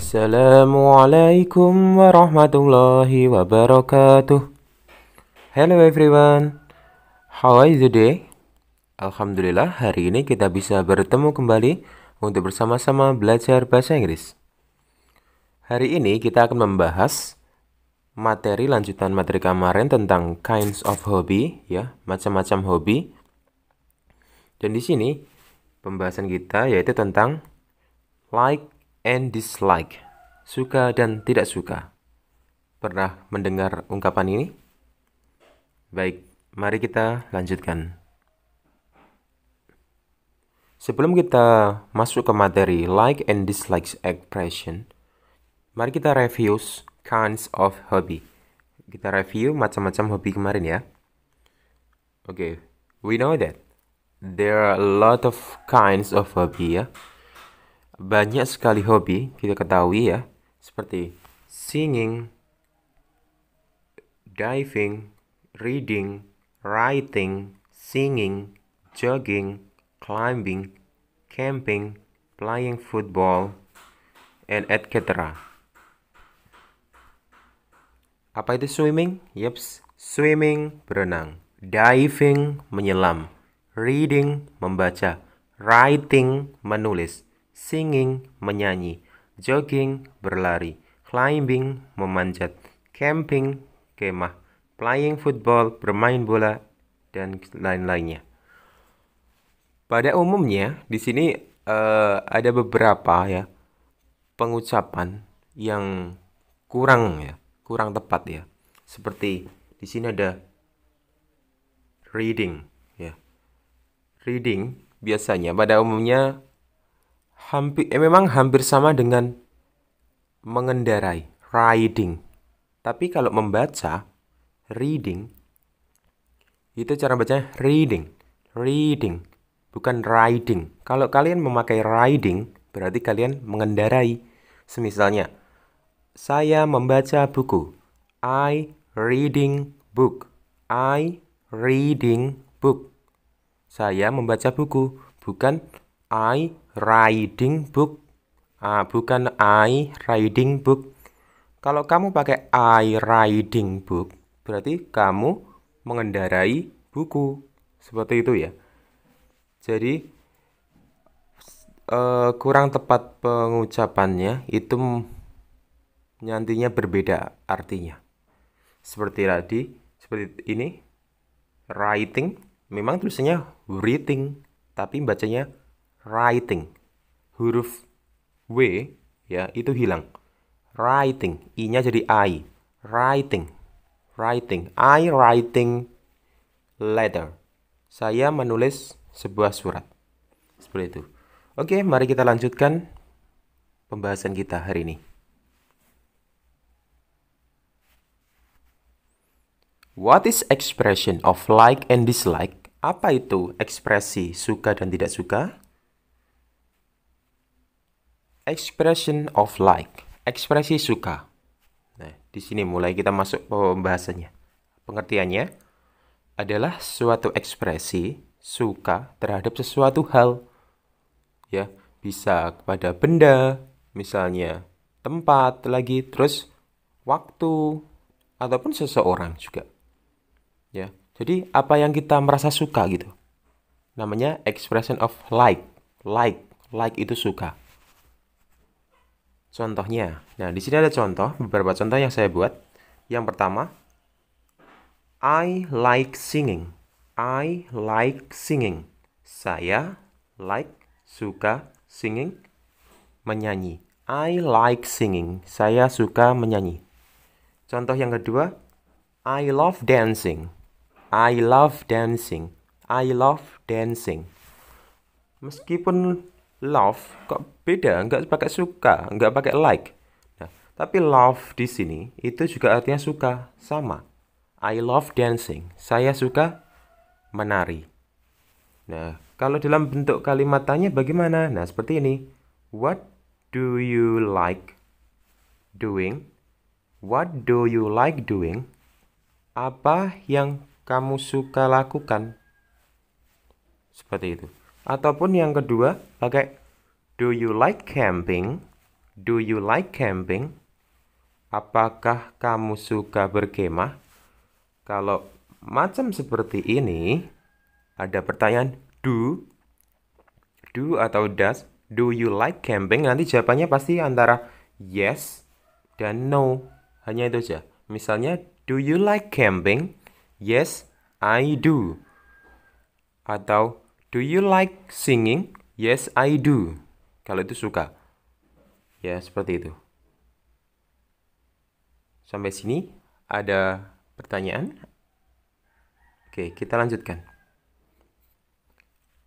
Assalamualaikum warahmatullahi wabarakatuh. Hello everyone, how are you today? Alhamdulillah, hari ini kita bisa bertemu kembali untuk bersama-sama belajar bahasa Inggris. Hari ini kita akan membahas materi lanjutan materi kemarin tentang kinds of hobby, ya, macam-macam hobi. Dan di sini pembahasan kita yaitu tentang like and dislike, suka dan tidak suka. Pernah mendengar ungkapan ini? Baik, mari kita lanjutkan. Sebelum kita masuk ke materi like and dislike expression, mari kita review kinds of hobby. Kita review macam-macam hobi kemarin ya. Okay, we know that there are a lot of kinds of hobby ya. Banyak sekali hobi kita ketahui ya, seperti singing, diving, reading, writing, singing, jogging, climbing, camping, playing football, and etc. Apa itu swimming? Yeps, swimming, berenang. Diving, menyelam. Reading, membaca. Writing, menulis. Singing, menyanyi. Jogging, berlari. Climbing, memanjat. Camping, kemah. Playing football, bermain bola, dan lain-lainnya. Pada umumnya, di sini ada beberapa ya pengucapan yang kurang tepat ya. Seperti di sini ada reading ya. Reading biasanya pada umumnya memang hampir sama dengan mengendarai, riding. Tapi kalau membaca, reading, itu cara bacanya reading, bukan riding. Kalau kalian memakai riding, berarti kalian mengendarai. Semisalnya, saya membaca buku. I reading book. I reading book. Saya membaca buku, bukan I riding book. Bukan I riding book. Kalau kamu pakai I riding book, berarti kamu mengendarai buku. Seperti itu ya. Jadi kurang tepat pengucapannya, itu nantinya berbeda artinya. Seperti ini, writing, memang tulisannya reading, tapi bacanya writing. Huruf W ya itu hilang. Writing, I-nya jadi I. Writing. I writing letter. Saya menulis sebuah surat. Seperti itu. Oke, mari kita lanjutkan pembahasan kita hari ini. What is expression of like and dislike? Apa itu ekspresi suka dan tidak suka? Expression of like, ekspresi suka. Nah, di sini mulai kita masuk pembahasannya. Pengertiannya adalah suatu ekspresi suka terhadap sesuatu hal. Ya, bisa kepada benda, misalnya tempat lagi, terus waktu ataupun seseorang juga. Ya. Jadi apa yang kita merasa suka gitu. Namanya expression of like. Like itu suka. Contohnya. Nah, di sini ada beberapa contoh yang saya buat. Yang pertama, I like singing. I like singing. Saya like, suka, singing, menyanyi. I like singing. Saya suka menyanyi. Contoh yang kedua, I love dancing. I love dancing. I love dancing. Meskipun love kok beda, nggak pakai suka, nggak pakai like. Nah, tapi love di sini itu juga artinya suka, sama. I love dancing. Saya suka menari. Nah, kalau dalam bentuk kalimat tanya bagaimana? Nah, seperti ini. What do you like doing? What do you like doing? Apa yang kamu suka lakukan? Seperti itu. Ataupun yang kedua, pakai do you like camping? Do you like camping? Apakah kamu suka berkemah? Kalau macam seperti ini, ada pertanyaan do atau does. Do you like camping? Nanti jawabannya pasti antara yes dan no. Hanya itu saja. Misalnya, do you like camping? Yes, I do. Atau, do you like singing? Yes, I do. Kalau itu suka. Ya, seperti itu. Sampai sini ada pertanyaan? Oke, kita lanjutkan.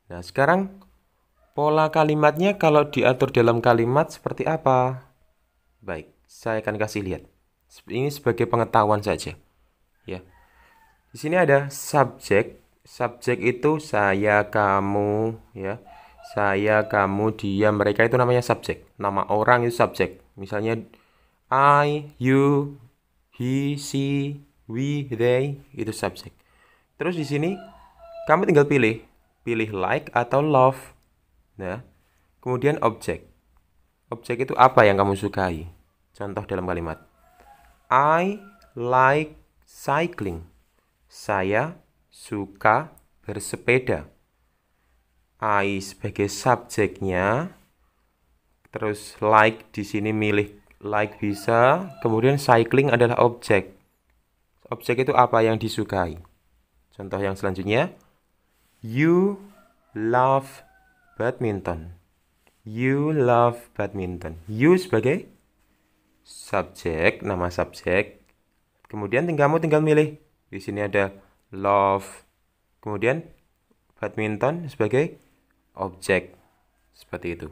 Nah, sekarang pola kalimatnya kalau diatur dalam kalimat seperti apa? Baik, saya akan kasih lihat. Ini sebagai pengetahuan saja. Ya. Di sini ada subjek. Subjek itu saya, kamu, ya. Saya, kamu, dia, mereka itu namanya subjek. Nama orang itu subjek. Misalnya I, you, he, she, we, they, itu subjek. Terus di sini kamu tinggal pilih like atau love. Nah, kemudian objek. Objek itu apa yang kamu sukai? Contoh dalam kalimat. I like cycling. Saya suka bersepeda. I sebagai subjeknya. Terus like di sini milih like bisa. Kemudian cycling adalah objek. Objek itu apa yang disukai? Contoh yang selanjutnya. You love badminton. You love badminton. You sebagai subjek, nama subjek. Kemudian kamu tinggal milih. Di sini ada love. Kemudian badminton sebagai objek. Seperti itu.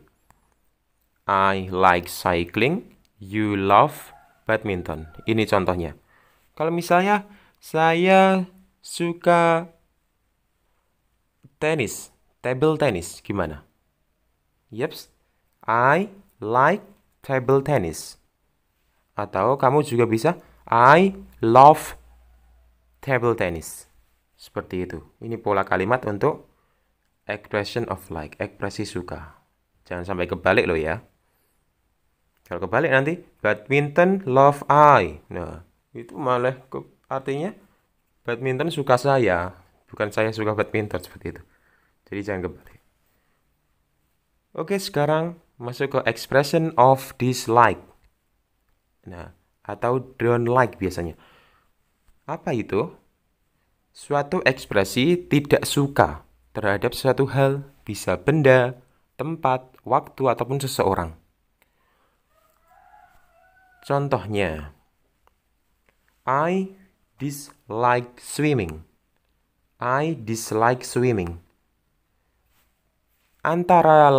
I like cycling. You love badminton. Ini contohnya. Kalau misalnya saya suka tenis, table tennis, gimana? Yeps, I like table tennis. Atau kamu juga bisa, I love table tennis. Seperti itu. Ini pola kalimat untuk expression of like, ekspresi suka. Jangan sampai kebalik loh ya. Kalau kebalik nanti, badminton love I. Nah, itu malah artinya badminton suka saya, bukan saya suka badminton, seperti itu. Jadi jangan kebalik. Oke, sekarang masuk ke expression of dislike. Nah, atau don't like biasanya. Apa itu? Suatu ekspresi tidak suka terhadap suatu hal, bisa benda, tempat, waktu, ataupun seseorang. Contohnya, I dislike swimming. I dislike swimming. Antara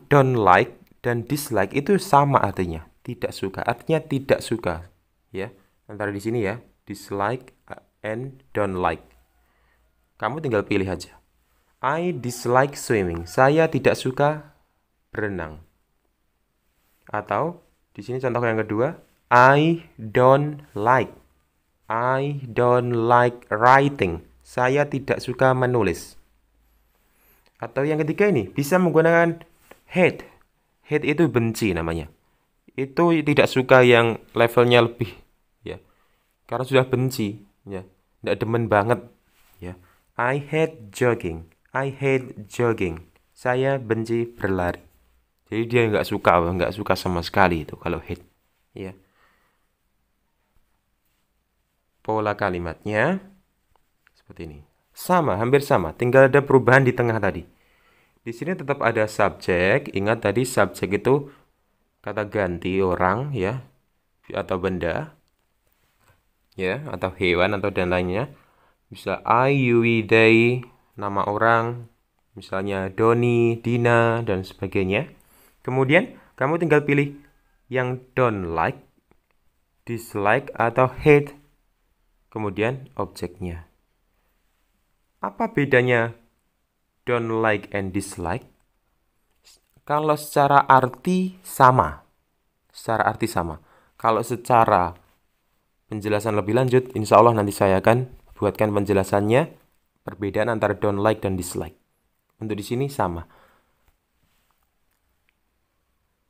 don't like dan dislike itu sama artinya. Tidak suka. Artinya tidak suka. Ya, antara di sini ya. Dislike and don't like. Kamu tinggal pilih aja. I dislike swimming. Saya tidak suka berenang. Atau di sini contoh yang kedua. I don't like writing. Saya tidak suka menulis. Atau yang ketiga ini, bisa menggunakan hate. Hate itu benci namanya. Itu tidak suka yang levelnya lebih, ya. Karena sudah benci, ya. Tidak demen banget, ya. I hate jogging. Saya benci berlari. Jadi dia nggak suka sama sekali itu kalau hate, ya. Pola kalimatnya seperti ini. Sama, hampir sama. Tinggal ada perubahan di tengah tadi. Di sini tetap ada subjek. Ingat tadi subjek itu kata ganti orang, ya, atau benda, ya, atau hewan atau dan lainnya. Bisa I, you, we, they, nama orang, misalnya Doni, Dina, dan sebagainya. Kemudian kamu tinggal pilih yang don't like, dislike, atau hate. Kemudian objeknya. Apa bedanya don't like and dislike? Kalau secara arti sama. Kalau secara penjelasan lebih lanjut, insya Allah nanti saya akan buatkan penjelasannya, perbedaan antara don't like dan dislike. Untuk di sini sama.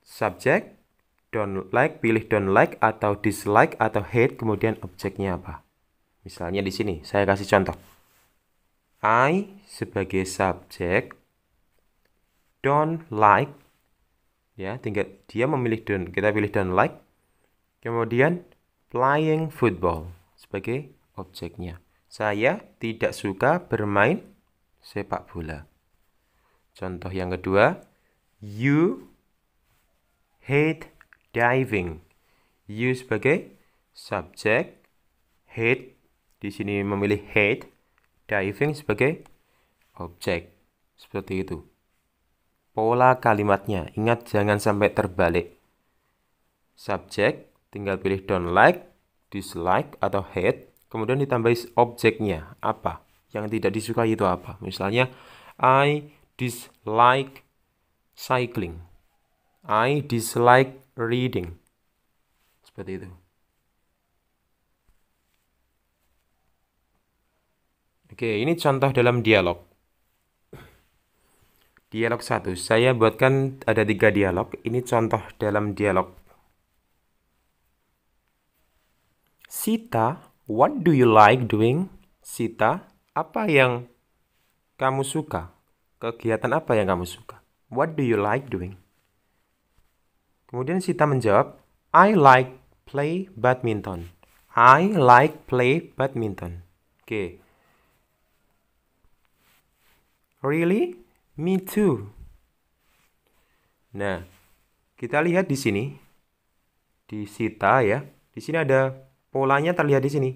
Subjek, Don't like, pilih don't like atau dislike atau hate, kemudian objeknya apa. Misalnya di sini, saya kasih contoh. I sebagai subjek, don't like, ya, tinggal dia memilih don't, kita pilih don't like. Kemudian playing football sebagai objeknya. Saya tidak suka bermain sepak bola. Contoh yang kedua, you hate diving. You sebagai subjek, hate di sini memilih hate, diving sebagai objek. Seperti itu. Pola kalimatnya, ingat jangan sampai terbalik. Subjek tinggal pilih don't like, dislike, atau hate. Kemudian ditambahi objeknya. Apa? Yang tidak disukai itu apa? Misalnya, I dislike cycling. I dislike reading. Seperti itu. Oke, ini contoh dalam dialog. Dialog 1. Saya buatkan ada 3 dialog. Ini contoh dalam dialog. Sita, what do you like doing? Sita, apa yang kamu suka? Kegiatan apa yang kamu suka? What do you like doing? Kemudian Sita menjawab, I like play badminton. I like play badminton. Oke. Really? Me too. Nah, kita lihat di sini. Di Sita ya. Di sini ada polanya terlihat di sini.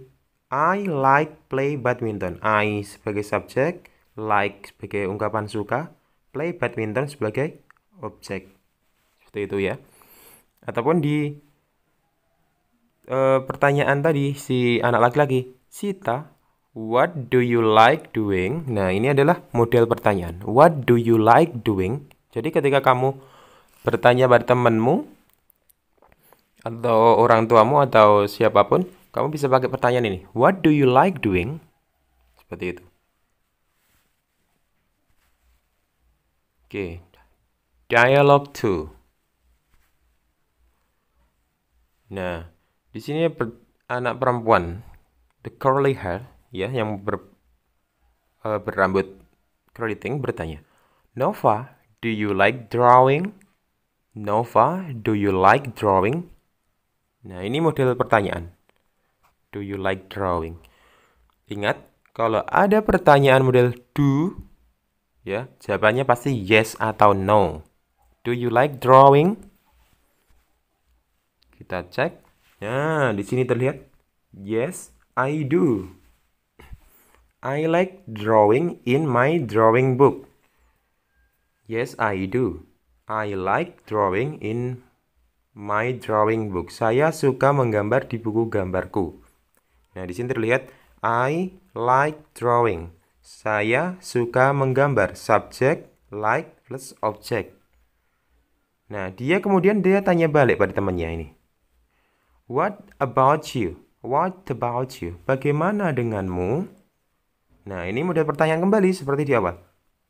I like play badminton. I sebagai subjek, like sebagai ungkapan suka, play badminton sebagai objek. Seperti itu ya. Ataupun di pertanyaan tadi si anak laki-laki, Sita, what do you like doing? Nah, ini adalah model pertanyaan. What do you like doing? Jadi ketika kamu bertanya pada temanmu atau orang tuamu atau siapapun, kamu bisa pakai pertanyaan ini. What do you like doing? Seperti itu. Oke. Dialog 2. Nah, di sini anak perempuan, the curly hair, ya, yang berambut keriting bertanya, Nova, do you like drawing? Nova, do you like drawing? Nah, ini model pertanyaan. Do you like drawing? Ingat, kalau ada pertanyaan model do, ya, jawabannya pasti yes atau no. Do you like drawing? Kita cek. Nah, di sini terlihat yes, I do. I like drawing in my drawing book. Yes, I do. I like drawing in my drawing book. Saya suka menggambar di buku gambarku. Nah, di sini terlihat I like drawing. Saya suka menggambar. Subjek like plus objek. Nah, kemudian dia tanya balik pada temannya ini. What about you? What about you? Bagaimana denganmu? Nah, ini model pertanyaan kembali seperti di awal.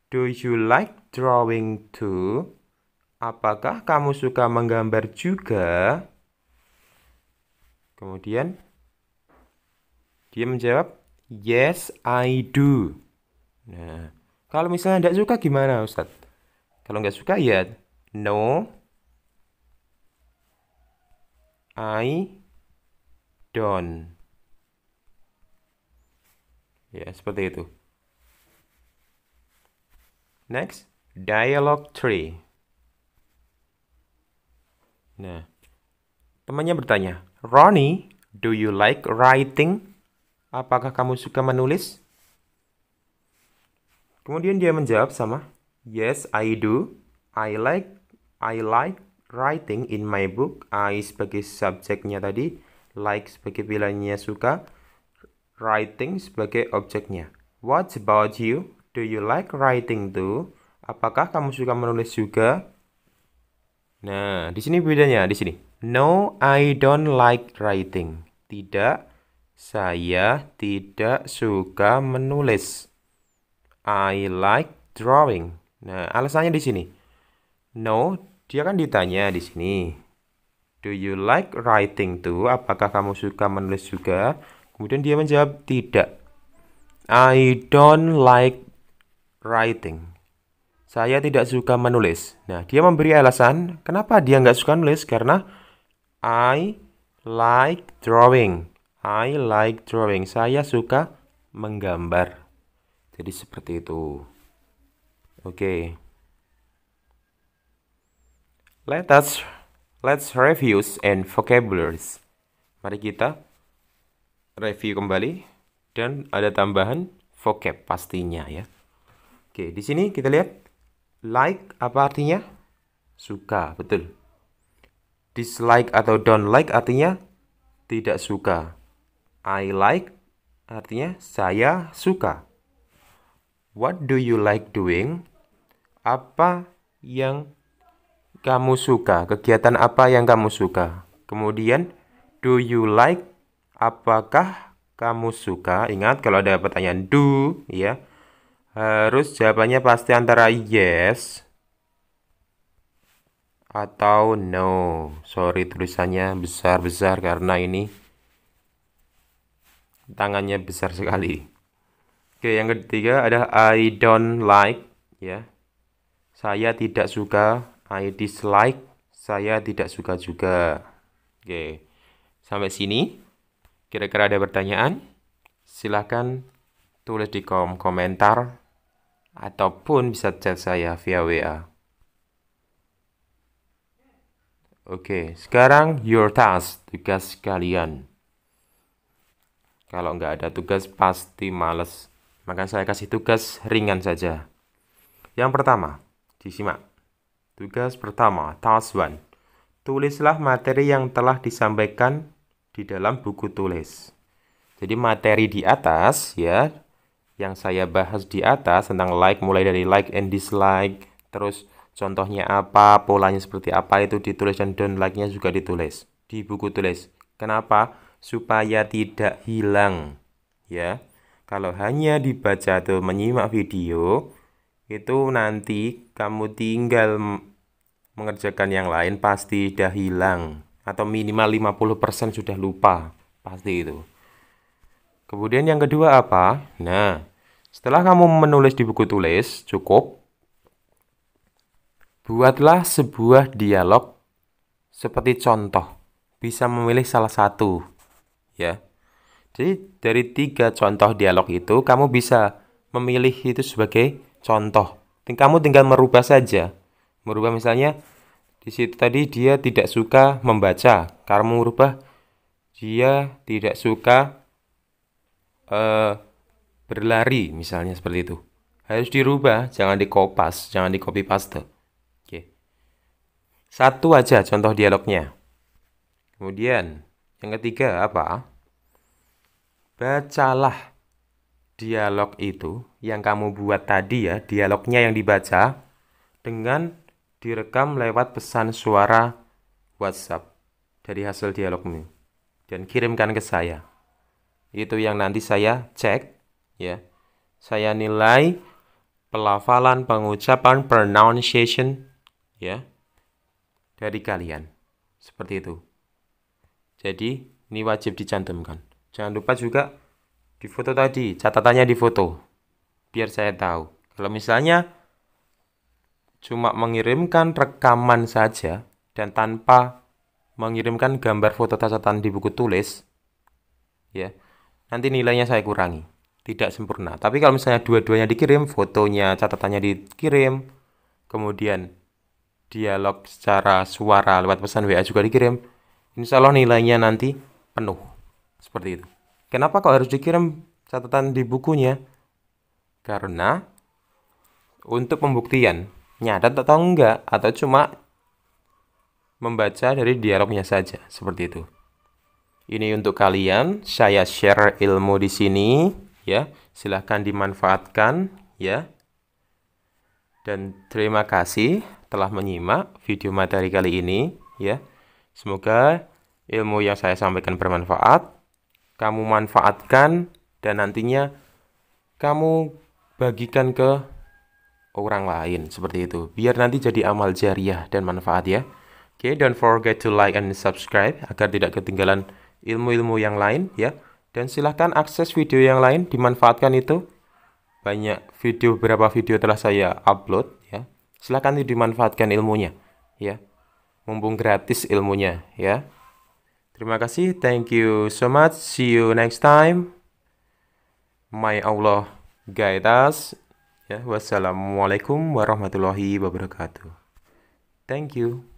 Do you like drawing too? Apakah kamu suka menggambar juga? Kemudian dia menjawab, yes, I do. Nah, kalau misalnya tidak suka gimana, Ustadz? Kalau nggak suka ya, no, I don't. Ya, seperti itu. Next, dialogue 3. Nah, temannya bertanya, Ronnie, do you like writing? Apakah kamu suka menulis? Kemudian dia menjawab sama, yes, I do. I like writing in my book. I sebagai subjeknya tadi, like sebagai pilihannya suka, writing sebagai objeknya. What about you? Do you like writing too? Apakah kamu suka menulis juga? Nah, di sini bedanya di sini. No, I don't like writing. Tidak, saya tidak suka menulis. I like drawing. Nah, alasannya di sini. No, dia kan ditanya di sini. Do you like writing too? Apakah kamu suka menulis juga? Kemudian dia menjawab tidak. I don't like writing. Saya tidak suka menulis. Nah, dia memberi alasan kenapa dia nggak suka menulis. Karena I like drawing. I like drawing. Saya suka menggambar. Jadi seperti itu. Oke. Let's review and vocabularies. Mari kita review kembali dan ada tambahan vocab pastinya ya. Oke, di sini kita lihat like apa artinya? Suka, betul. Dislike atau don't like artinya tidak suka. I like artinya saya suka. What do you like doing? Apa yang kamu suka? Kegiatan apa yang kamu suka? Kemudian, do you like? Apakah kamu suka? Ingat, kalau ada pertanyaan do, ya, harus jawabannya pasti antara yes atau no. Sorry, tulisannya besar-besar karena ini tangannya besar sekali. Oke, yang ketiga ada I don't like, ya. Saya tidak suka. I dislike, saya tidak suka juga. Oke, sampai sini. Kira-kira ada pertanyaan? Silahkan tulis di kolom komentar ataupun bisa chat saya via WA. Oke, sekarang your task, tugas kalian. Kalau nggak ada tugas pasti males. Maka saya kasih tugas ringan saja. Yang pertama, disimak. Tugas pertama, task 1. Tulislah materi yang telah disampaikan di dalam buku tulis. Jadi materi di atas ya, yang saya bahas di atas tentang like, mulai dari like and dislike, terus contohnya apa, polanya seperti apa itu ditulis, dan don't like-nya juga ditulis di buku tulis. Kenapa? Supaya tidak hilang ya. Kalau hanya dibaca atau menyimak video, itu nanti kamu tinggal mengerjakan yang lain pasti sudah hilang. Atau minimal 50% sudah lupa. Pasti itu. Kemudian yang kedua apa? Nah, setelah kamu menulis di buku tulis, cukup. Buatlah sebuah dialog seperti contoh. Bisa memilih salah satu. Ya. Jadi dari 3 contoh dialog itu, kamu bisa memilih itu sebagai contoh. Kamu tinggal merubah saja. Merubah misalnya, di situ tadi dia tidak suka membaca. Kamu merubah, dia tidak suka berlari, misalnya seperti itu. Harus dirubah, jangan dikopas, jangan di copy paste. Oke. Satu aja contoh dialognya. Kemudian, yang ketiga apa? Bacalah dialog itu yang kamu buat tadi ya, dialognya yang dibaca dengan direkam lewat pesan suara WhatsApp dari hasil dialogmu dan kirimkan ke saya. Itu yang nanti saya cek ya. Saya nilai pelafalan, pengucapan, pronunciation ya dari kalian. Seperti itu. Jadi ini wajib dicantumkan. Jangan lupa juga di foto tadi, catatannya di foto. Biar saya tahu. Kalau misalnya cuma mengirimkan rekaman saja dan tanpa mengirimkan gambar foto catatan di buku tulis, ya, nanti nilainya saya kurangi. Tidak sempurna. Tapi kalau misalnya dua-duanya dikirim, fotonya, catatannya dikirim, kemudian dialog secara suara lewat pesan WA juga dikirim, insya Allah nilainya nanti penuh. Seperti itu. Kenapa kok harus dikirim catatan di bukunya? Karena untuk pembuktian nyadat atau enggak, atau cuma membaca dari dialognya saja, seperti itu. Ini untuk kalian, saya share ilmu di sini, ya. Silahkan dimanfaatkan, ya. Dan terima kasih telah menyimak video materi kali ini, ya. Semoga ilmu yang saya sampaikan bermanfaat, kamu manfaatkan, dan nantinya kamu bagikan ke orang lain, seperti itu. Biar nanti jadi amal jariah dan manfaat ya. Oke, don't forget to like and subscribe agar tidak ketinggalan ilmu-ilmu yang lain ya. Dan silahkan akses video yang lain, dimanfaatkan itu. Banyak video, beberapa video telah saya upload ya. Silahkan dimanfaatkan ilmunya ya. Mumpung gratis ilmunya ya. Terima kasih, thank you so much. See you next time. May Allah guide us. Ya, wassalamualaikum warahmatullahi wabarakatuh. Thank you.